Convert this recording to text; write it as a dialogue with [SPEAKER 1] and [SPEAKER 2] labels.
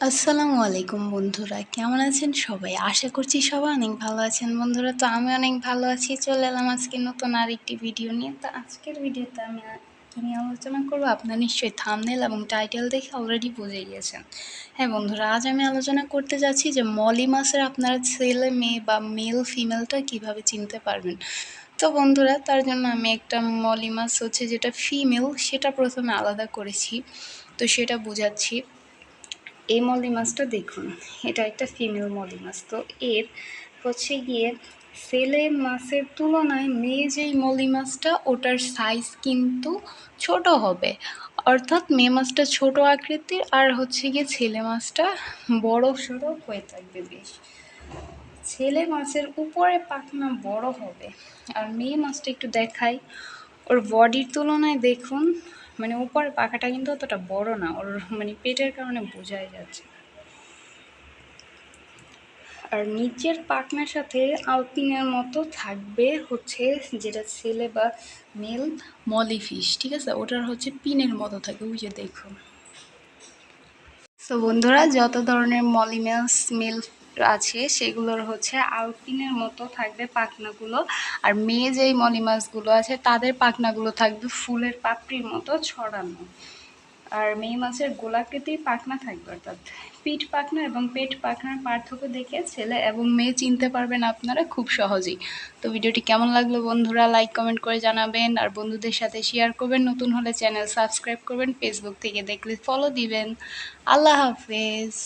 [SPEAKER 1] আসসালামু আলাইকুম বন্ধুরা, কেমন আছেন সবাই? আশা করছি সবাই অনেক ভালো আছেন বন্ধুরা। তো আমি অনেক ভালো আছি। চলে এলাম আজকে নতুন আরেকটি ভিডিও নিয়ে। তো আজকের ভিডিওতে আমি কি নিয়ে আলোচনা করবো আপনারা নিশ্চয়ই থাম্বনেল এবং টাইটেল দেখে অলরেডি বুঝে গিয়েছেন। হ্যাঁ বন্ধুরা, আজ আমি আলোচনা করতে যাচ্ছি যে মলি মাছের আপনারা ছেলে মেয়ে বা মেল ফিমেলটা কিভাবে চিনতে পারবেন। তো বন্ধুরা, তার জন্য আমি একটা মলি মাছ হচ্ছে যেটা ফিমেল সেটা প্রথমে আলাদা করেছি। তো সেটা বোঝাচ্ছি। এই মলি মাছটা দেখুন, এটা একটা ফিমেল মলি মাছ। তো এর হচ্ছে গিয়ে ছেলে মাছের তুলনায় মেয়ে যেই মলি মাছটা ওটার সাইজ কিন্তু ছোট হবে, অর্থাৎ মেয়ে মাছটা ছোট আকৃতির আর হচ্ছে গিয়ে ছেলে মাছটা বড় সড়ো হয়ে থাকবে বেশ। ছেলে মাছের উপরে পাখনা বড় হবে আর মেয়ে মাছটা একটু দেখাই, ওর বডির তুলনায় দেখুন, মানে উপরের পাখাটা কিন্তু অতটা বড় না, ওর মানে পেটের কারণে বোঝাই যাচ্ছে। আর নিচের পাখনার সাথে আলপিনের মতো থাকবে হচ্ছে যেটা ছেলে বা মেল মলি ফিশ, ঠিক আছে, ওটার হচ্ছে পিনের মতো থাকে, ওই যে দেখুন। তো বন্ধুরা, যত ধরনের মলিমাস মেল আছে সেগুলোর হচ্ছে আলপিনের মতো থাকবে পাখনাগুলো, আর মেয়ে যেই মলিমাসগুলো আছে তাদের পাখনাগুলো থাকবে ফুলের পাপড়ির মতো ছড়ানো। আর মেয়ে মাছের গোলাকৃতির পাখনা থাকবে, অর্থাৎ পিঠ পাখনা এবং পেট পাখনার পার্থক্য দেখে ছেলে এবং মেয়ে চিনতে পারবেন আপনারা খুব সহজেই। তো ভিডিওটি কেমন লাগলো বন্ধুরা, লাইক কমেন্ট করে জানাবেন আর বন্ধুদের সাথে শেয়ার করবেন। নতুন হলে চ্যানেল সাবস্ক্রাইব করবেন, ফেসবুক থেকে দেখলে ফলো দিবেন। আল্লাহ হাফেজ।